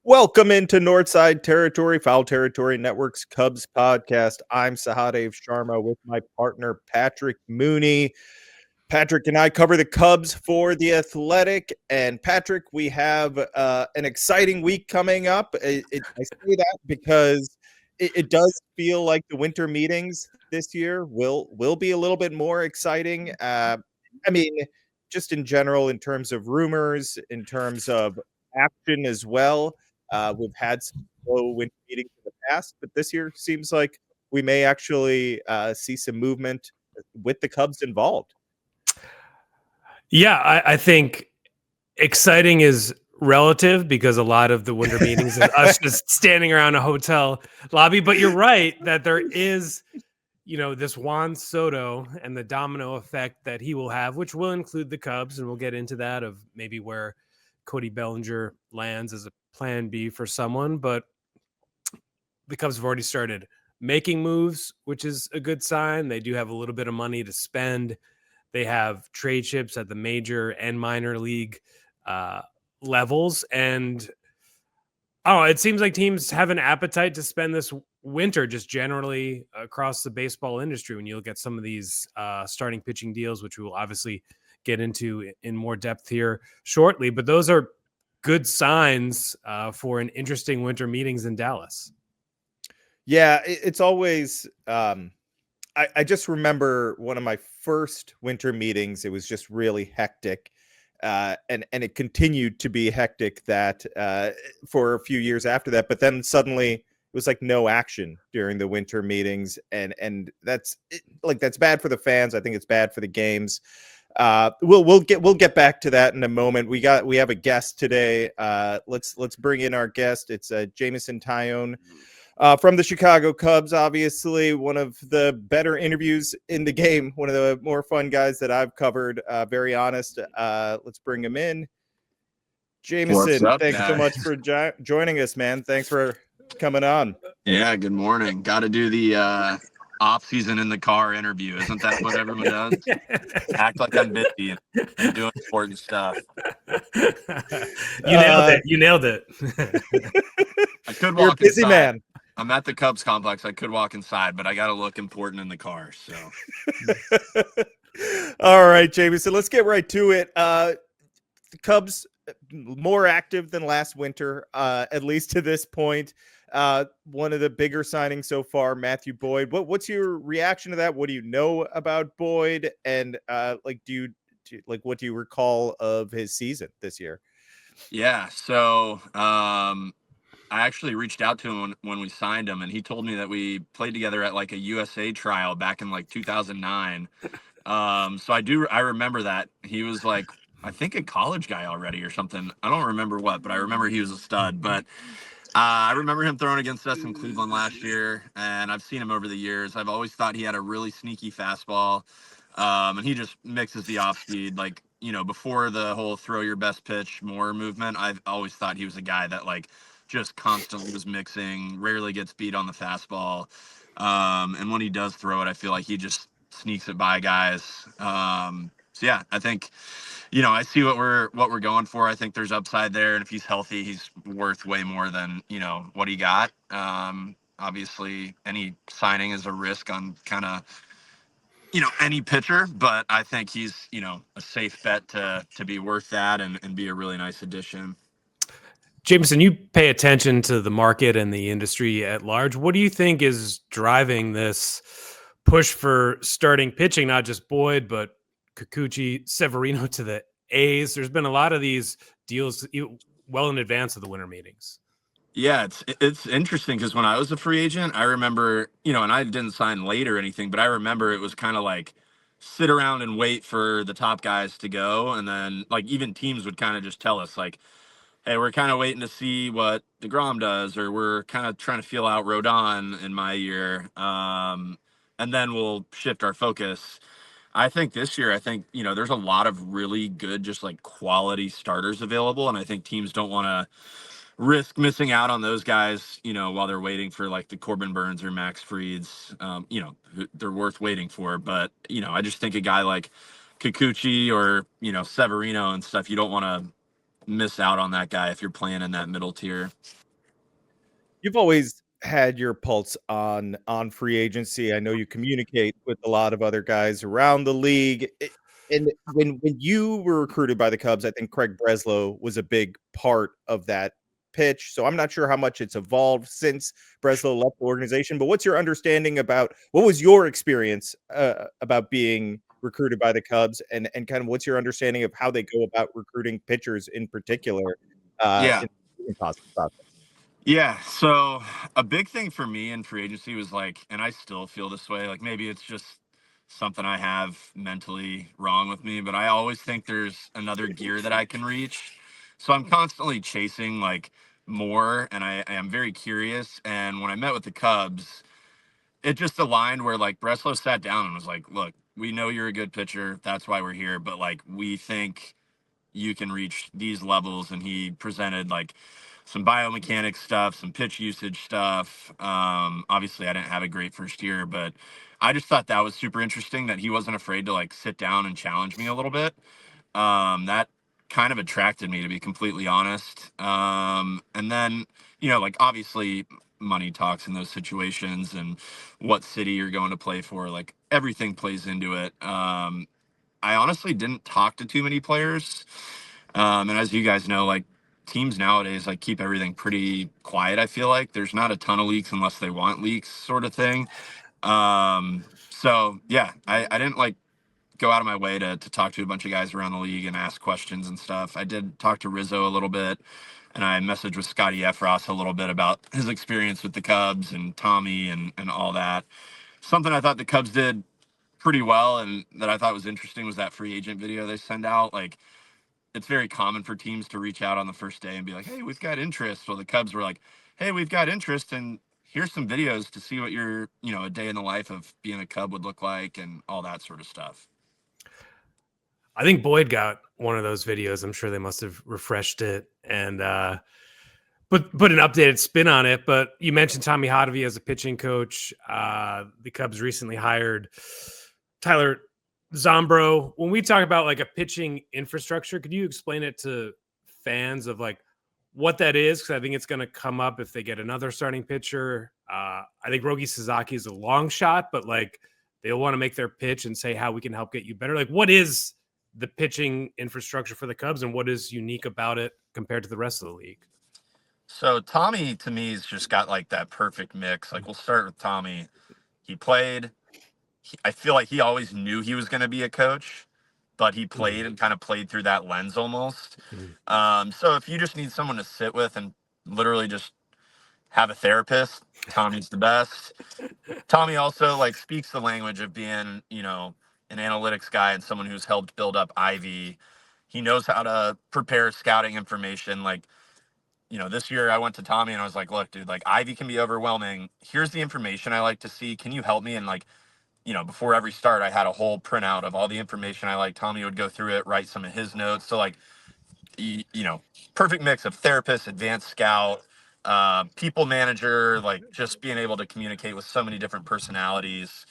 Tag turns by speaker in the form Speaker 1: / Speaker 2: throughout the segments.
Speaker 1: Welcome into Northside Territory, Foul Territory Network's Cubs podcast. I'm Sahadev Sharma with my partner, Patrick Mooney. Patrick and I cover the Cubs for The Athletic. And Patrick, we have an exciting week coming up. I say that because it does feel like the winter meetings this year will be a little bit more exciting. I mean, just in general, in terms of rumors, in terms of action as well. We've had some slow winter meetings in the past, but this year seems like we may actually see some movement with the Cubs involved.
Speaker 2: Yeah, I think exciting is relative because a lot of the winter meetings is us just standing around a hotel lobby. But you're right that there is, this Juan Soto and the domino effect that he will have, which will include the Cubs. And we'll get into that of maybe where Cody Bellinger lands as a plan B for someone. But the Cubs have already started making moves, which is a good sign. They do have a little bit of money to spend. They have trade chips at the major and minor league levels. And it seems like teams have an appetite to spend this winter just generally across the baseball industry. When you look at some of these starting pitching deals, which we will obviously get into in more depth here shortly, but those are good signs for an interesting winter meetings in Dallas.
Speaker 1: Yeah, it's always I just remember one of my first winter meetings. It was just really hectic. And it continued to be hectic that for a few years after that. But then suddenly it was like no action during the winter meetings, and that's bad for the fans. I think it's bad for the games. We'll get back to that in a moment. We have a guest today. Let's bring in our guest. It's Jameson Taillon. From the Chicago Cubs, obviously one of the better interviews in the game, one of the more fun guys that I've covered. Very honest. Let's bring him in. Jameson, thanks so much for joining us, man. Thanks for coming on.
Speaker 3: Yeah, good morning. Got to do the off-season in the car interview. Isn't that what everyone does? Act like I'm busy and doing important stuff.
Speaker 2: You nailed it.
Speaker 3: I could walk
Speaker 1: You're a busy
Speaker 3: inside.
Speaker 1: Man.
Speaker 3: I'm at the Cubs complex. I could walk inside, but I got to look important in the car. So,
Speaker 1: all right, Jameson, let's get right to it. The Cubs more active than last winter, at least to this point. One of the bigger signings so far, Matthew Boyd. What's your reaction to that? What do you know about Boyd? And what do you recall of his season this year?
Speaker 3: Yeah, so I actually reached out to him when we signed him, and he told me that we played together at like a USA trial back in like 2009. So I remember that. He was like, I think a college guy already or something. I don't remember what, but I remember he was a stud. But I remember him throwing against us in Cleveland last year, and I've seen him over the years. I've always thought he had a really sneaky fastball, and he just mixes the off speed. Like, before the whole throw your best pitch more movement, I've always thought he was a guy that like just constantly was mixing, rarely gets beat on the fastball. And when he does throw it, I feel like he just sneaks it by guys. So yeah, I think, I see what we're going for. I think there's upside there. And if he's healthy, he's worth way more than, what he got. Obviously any signing is a risk on kind of, any pitcher, but I think he's, a safe bet to be worth that and be a really nice addition.
Speaker 2: Jameson, you pay attention to the market and the industry at large. What do you think is driving this push for starting pitching, not just Boyd, but Kikuchi, Severino to the A's? There's been a lot of these deals well in advance of the winter meetings.
Speaker 3: Yeah, it's interesting because when I was a free agent, I remember, and I didn't sign late or anything, but I remember it was kind of like sit around and wait for the top guys to go. And then like even teams would kind of just tell us like, hey, we're kind of waiting to see what DeGrom does, or we're kind of trying to feel out Rodon in my year. And then we'll shift our focus. I think this year, there's a lot of really good, just like quality starters available. And I think teams don't want to risk missing out on those guys, while they're waiting for like the Corbin Burns or Max Frieds, they're worth waiting for. But, I just think a guy like Kikuchi or, Severino and stuff, you don't want to miss out on that guy if you're playing in that middle tier.
Speaker 1: You've always had your pulse on free agency. I know you communicate with a lot of other guys around the league. And when you were recruited by the Cubs, I think Craig Breslow was a big part of that pitch. So I'm not sure how much it's evolved since Breslow left the organization. But what's your understanding about what was your experience about being recruited by the Cubs, and kind of what's your understanding of how they go about recruiting pitchers in particular
Speaker 3: Yeah.
Speaker 1: in the process?
Speaker 3: Yeah. So a big thing for me in free agency was like, and I still feel this way, like maybe it's just something I have mentally wrong with me, but I always think there's another gear that I can reach. So I'm constantly chasing like more, and I am very curious. And when I met with the Cubs, it just aligned where like Breslow sat down and was like, look, we know you're a good pitcher. That's why we're here. But like, we think you can reach these levels. And he presented like some biomechanics stuff, some pitch usage stuff. Obviously I didn't have a great first year, but I just thought that was super interesting that he wasn't afraid to like sit down and challenge me a little bit. That kind of attracted me, to be completely honest. And then, like obviously money talks in those situations, and what city you're going to play for, like everything plays into it. I honestly didn't talk to too many players. And as you guys know, like teams nowadays, like keep everything pretty quiet. I feel like there's not a ton of leaks unless they want leaks, sort of thing. So yeah, I didn't like go out of my way to talk to a bunch of guys around the league and ask questions and stuff. I did talk to Rizzo a little bit, and I messaged with Scotty Efros a little bit about his experience with the Cubs and Tommy and all that. Something I thought the Cubs did pretty well and that I thought was interesting was that free agent video they send out. Like, it's very common for teams to reach out on the first day and be like, hey, we've got interest. Well, the Cubs were like, hey, we've got interest, and here's some videos to see what your, a day in the life of being a Cub would look like and all that sort of stuff.
Speaker 2: I think Boyd got one of those videos. I'm sure they must have refreshed it and put an updated spin on it. But you mentioned Tommy Sahadev as a pitching coach. The Cubs recently hired Tyler Zombro. When we talk about like a pitching infrastructure, could you explain it to fans of like what that is? Because I think it's going to come up if they get another starting pitcher. I think Rogi Sasaki is a long shot, but like they'll want to make their pitch and say how we can help get you better. Like, what is the pitching infrastructure for the Cubs, and what is unique about it compared to the rest of the league?
Speaker 3: So Tommy, to me, has just got like that perfect mix. Like, we'll start with Tommy. He played. I feel like he always knew he was going to be a coach, but he played and kind of played through that lens almost. So if you just need someone to sit with and literally just have a therapist, Tommy's the best. Tommy also like speaks the language of being, an analytics guy and someone who's helped build up Ivy. He knows how to prepare scouting information. Like, this year I went to Tommy and I was like, look, dude, like Ivy can be overwhelming. Here's the information I like to see. Can you help me? And like, before every start, I had a whole printout of all the information I like. Tommy would go through it, write some of his notes. So like, perfect mix of therapist, advanced scout, people manager, like just being able to communicate with so many different personalities,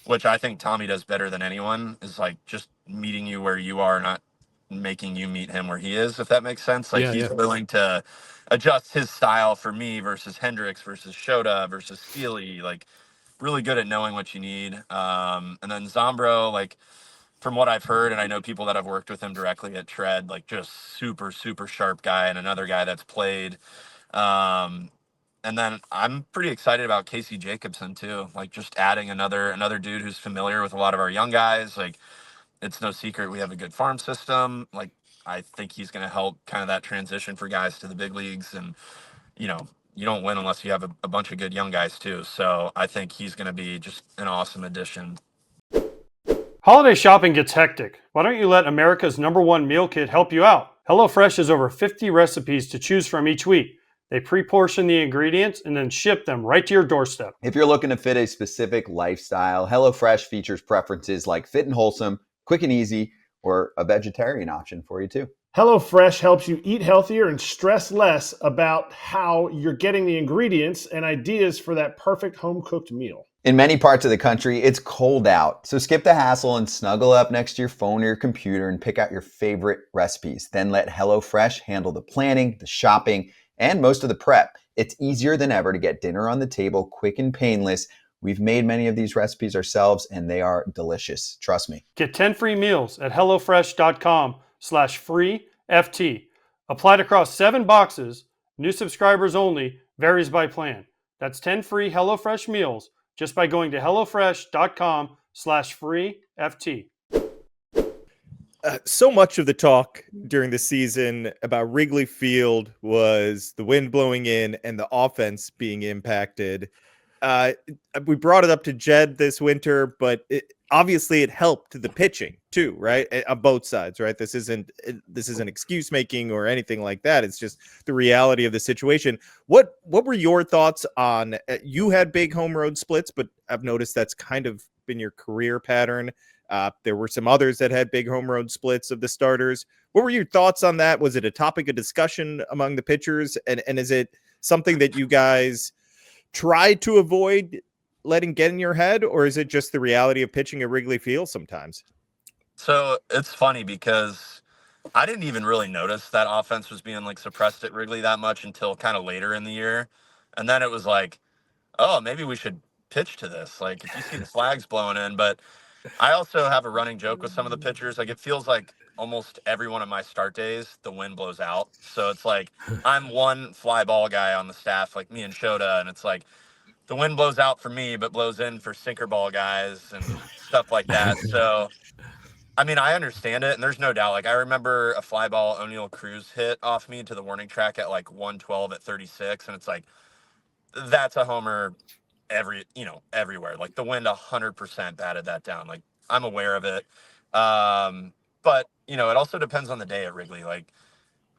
Speaker 3: which I think Tommy does better than anyone, is like just meeting you where you are, not making you meet him where he is, if that makes sense. Like he's willing to adjust his style for me versus Hendricks versus Shota versus Steely, like really good at knowing what you need. And then Zombro, like from what I've heard, and I know people that have worked with him directly at Tread, like just super, super sharp guy, and another guy that's played. And then I'm pretty excited about Casey Jacobson too. Like just adding another dude who's familiar with a lot of our young guys. Like it's no secret we have a good farm system. Like I think he's going to help kind of that transition for guys to the big leagues. And, you don't win unless you have a bunch of good young guys too. So I think he's going to be just an awesome addition.
Speaker 4: Holiday shopping gets hectic. Why don't you let America's #1 meal kit help you out? HelloFresh has over 50 recipes to choose from each week. They pre-portion the ingredients and then ship them right to your doorstep.
Speaker 5: If you're looking to fit a specific lifestyle, HelloFresh features preferences like fit and wholesome, quick and easy, or a vegetarian option for you too.
Speaker 6: HelloFresh helps you eat healthier and stress less about how you're getting the ingredients and ideas for that perfect home-cooked meal.
Speaker 5: In many parts of the country, it's cold out, so skip the hassle and snuggle up next to your phone or your computer and pick out your favorite recipes. Then let HelloFresh handle the planning, the shopping, and most of the prep. It's easier than ever to get dinner on the table quick and painless. We've made many of these recipes ourselves, and they are delicious. Trust me.
Speaker 4: Get 10 free meals at hellofresh.com/free-FT. Applied across 7 boxes. New subscribers only. Varies by plan. That's 10 free HelloFresh meals just by going to hellofresh.com/free-FT.
Speaker 1: So much of the talk during the season about Wrigley Field was the wind blowing in and the offense being impacted. We brought it up to Jed this winter, but obviously it helped the pitching too, right? On both sides, right? This isn't excuse making or anything like that. It's just the reality of the situation. What were your thoughts on? You had big home road splits, but I've noticed that's kind of been your career pattern. There were some others that had big home road splits of the starters. What were your thoughts on that? Was it a topic of discussion among the pitchers, and is it something that you guys try to avoid letting get in your head, or is it just the reality of pitching at Wrigley Field sometimes?
Speaker 3: So it's funny because I didn't even really notice that offense was being like suppressed at Wrigley that much until kind of later in the year. And then it was like, oh, maybe we should pitch to this. Like if you see the flags blowing in, but I also have a running joke with some of the pitchers. Like it feels like almost every one of my start days, the wind blows out. So it's like I'm one fly ball guy on the staff, like me and Shota, and it's like the wind blows out for me, but blows in for sinker ball guys and stuff like that. So I mean, I understand it, and there's no doubt. Like I remember a fly ball O'Neill Cruz hit off me to the warning track at like 112 at 36, and it's like that's a homer everywhere. Like the wind 100% batted that down. Like I'm aware of it. But it also depends on the day at Wrigley. Like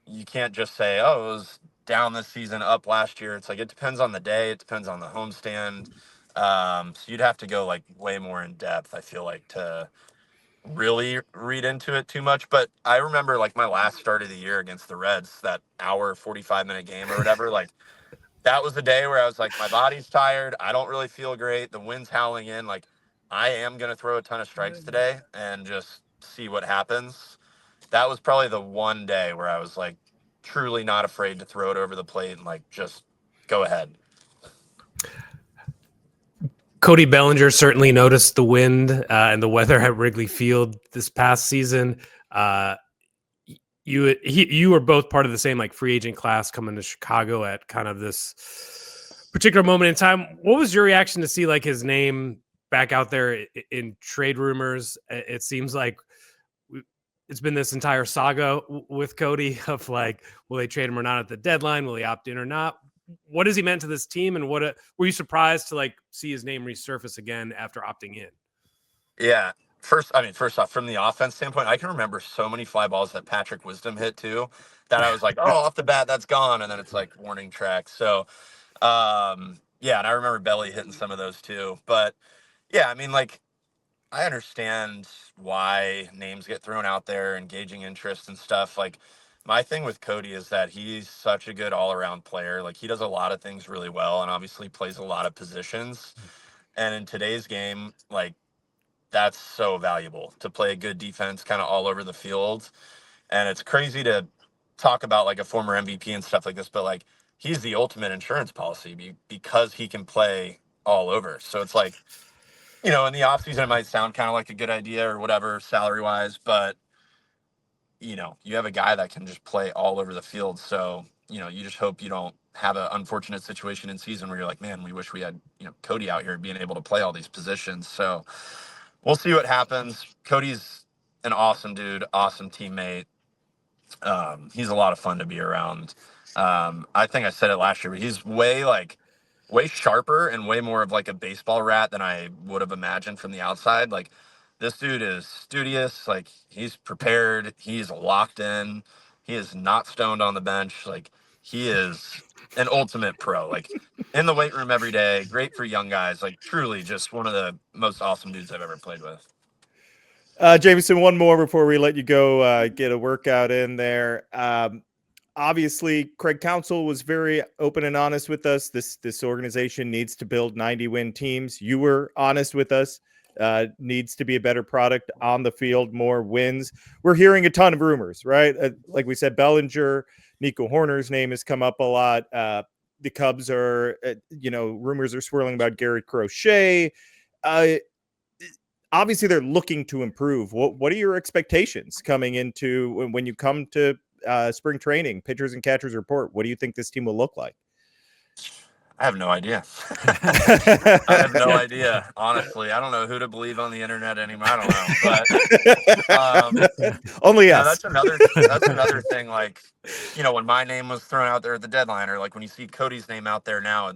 Speaker 3: you can't just say, oh, it was down this season, up last year. It's like, it depends on the day. It depends on the homestand. So you'd have to go like way more in depth, I feel like, to really read into it too much. But I remember like my last start of the year against the Reds, that hour, 45-minute game or whatever, like that was the day where I was like, my body's tired. I don't really feel great. The wind's howling in. Like, I am going to throw a ton of strikes today and just see what happens. That was probably the one day where I was like, truly not afraid to throw it over the plate and like, just go ahead.
Speaker 2: Cody Bellinger certainly noticed the wind and the weather at Wrigley Field this past season. You were both part of the same like free agent class coming to Chicago at kind of this particular moment in time. What was your reaction to see like his name back out there in trade rumors? It seems like it's been this entire saga with Cody of like, will they trade him or not at the deadline? Will he opt in or not? What has he meant to this team? And were you surprised to like see his name resurface again after opting in?
Speaker 3: Yeah. First off, from the offense standpoint, I can remember so many fly balls that Patrick Wisdom hit too, that I was like, oh, off the bat, that's gone. And then it's like warning track. So, yeah. And I remember Belly hitting some of those too, but yeah, I mean, like, I understand why names get thrown out there, engaging interest and stuff. Like, my thing with Cody is that he's such a good all-around player. Like, he does a lot of things really well and obviously plays a lot of positions. And in today's game, like, that's so valuable to play a good defense kind of all over the field. And it's crazy to talk about like a former MVP and stuff like this, but like, he's the ultimate insurance policy because he can play all over. So it's like, in the offseason, it might sound kind of like a good idea or whatever, salary wise, but, you have a guy that can just play all over the field. So, you just hope you don't have an unfortunate situation in season where you're like, man, we wish we had, Cody out here being able to play all these positions. So we'll see what happens. Cody's an awesome dude, awesome teammate. He's a lot of fun to be around. I think I said it last year, but he's way sharper and way more of like a baseball rat than I would have imagined from the outside. Like, this dude is studious. Like, he's prepared. He's locked in. He is not stoned on the bench. Like, he is an ultimate pro. Like, in the weight room every day. Great for young guys. Like, truly just one of the most awesome dudes I've ever played with.
Speaker 1: Jameson, one more before we let you go get a workout in there. obviously, Craig Counsell was very open and honest with us. This organization needs to build 90-win teams. You were honest with us. Needs to be a better product on the field, more wins. We're hearing a ton of rumors, right? Like we said, Bellinger, Nico Horner's name has come up a lot. The Cubs are, rumors are swirling about Garrett Crochet. Obviously, they're looking to improve. What are your expectations coming into when you come to spring training, pitchers and catchers report? What do you think this team will look like?
Speaker 3: I have no idea. I have no idea. Honestly, I don't know who to believe on the internet anymore. I don't know, but
Speaker 1: only us.
Speaker 3: That's another thing. Like, when my name was thrown out there at the deadline, or like when you see Cody's name out there now,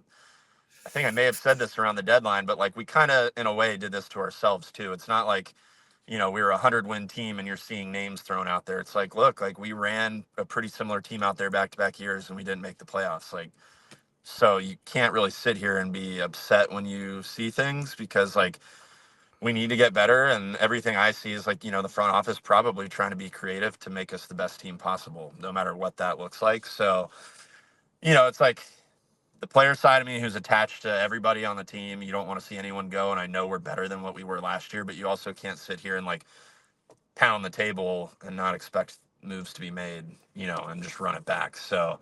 Speaker 3: I think I may have said this around the deadline, but like we kind of, in a way, did this to ourselves too. It's not like, we were a 100-win team and you're seeing names thrown out there. It's like, look, like we ran a pretty similar team out there back-to-back years and we didn't make the playoffs. Like, so you can't really sit here and be upset when you see things, because like we need to get better. And everything I see is like, the front office probably trying to be creative to make us the best team possible, no matter what that looks like. So, it's like the player side of me who's attached to everybody on the team. You don't want to see anyone go. And I know we're better than what we were last year, but you also can't sit here and like pound the table and not expect moves to be made, and just run it back. So,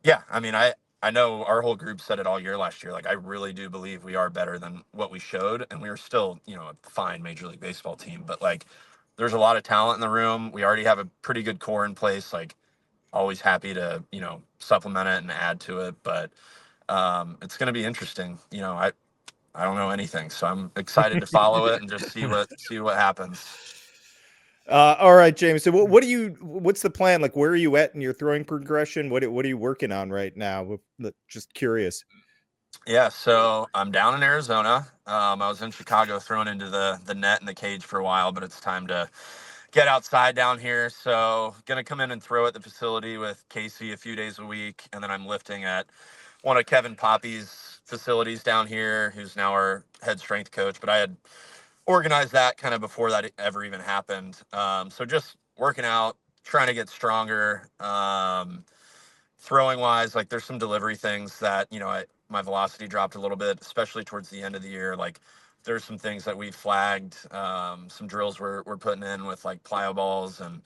Speaker 3: yeah, I mean, I know our whole group said it all year last year. Like, I really do believe we are better than what we showed. And we were still, a fine Major League Baseball team. But, like, there's a lot of talent in the room. We already have a pretty good core in place. Like, always happy to, supplement it and add to it. But it's going to be interesting. I don't know anything. So I'm excited to follow it and just see what happens.
Speaker 1: All right, Jameson. What's the plan? Like, where are you at in your throwing progression? What are you working on right now? Just curious.
Speaker 3: Yeah, so I'm down in Arizona. I was in Chicago throwing into the net and the cage for a while, but it's time to get outside down here. So gonna come in and throw at the facility with Casey a few days a week, and then I'm lifting at one of Kevin Poppy's facilities down here, who's now our head strength coach. But I had organized that kind of before that ever even happened. So just working out, trying to get stronger. Throwing wise, like there's some delivery things that, my velocity dropped a little bit, especially towards the end of the year. Like there's some things that we flagged, some drills we're putting in with like plyo balls and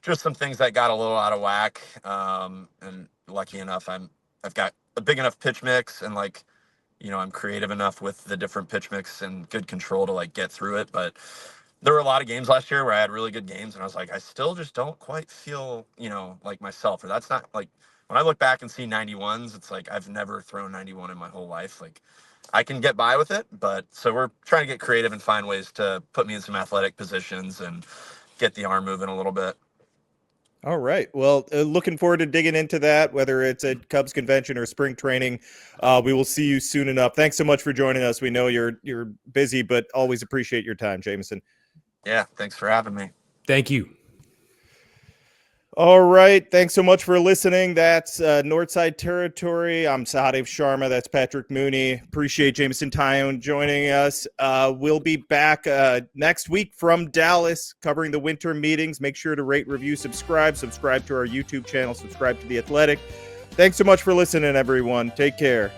Speaker 3: just some things that got a little out of whack. And lucky enough, I've got a big enough pitch mix and like, I'm creative enough with the different pitch mix and good control to like get through it. But there were a lot of games last year where I had really good games and I was like, I still just don't quite feel, like myself. Or that's not like, when I look back and see 91s, it's like I've never thrown 91 in my whole life. Like I can get by with it, but so we're trying to get creative and find ways to put me in some athletic positions and get the arm moving a little bit.
Speaker 1: All right. Well, looking forward to digging into that, whether it's at Cubs convention or spring training. We will see you soon enough. Thanks so much for joining us. We know you're busy, but always appreciate your time, Jameson.
Speaker 3: Yeah, thanks for having me.
Speaker 2: Thank you.
Speaker 1: All right. Thanks so much for listening. That's Northside Territory. I'm Sahadev Sharma. That's Patrick Mooney. Appreciate Jameson Taillon joining us. We'll be back next week from Dallas covering the winter meetings. Make sure to rate, review, subscribe to our YouTube channel, subscribe to The Athletic. Thanks so much for listening, everyone. Take care.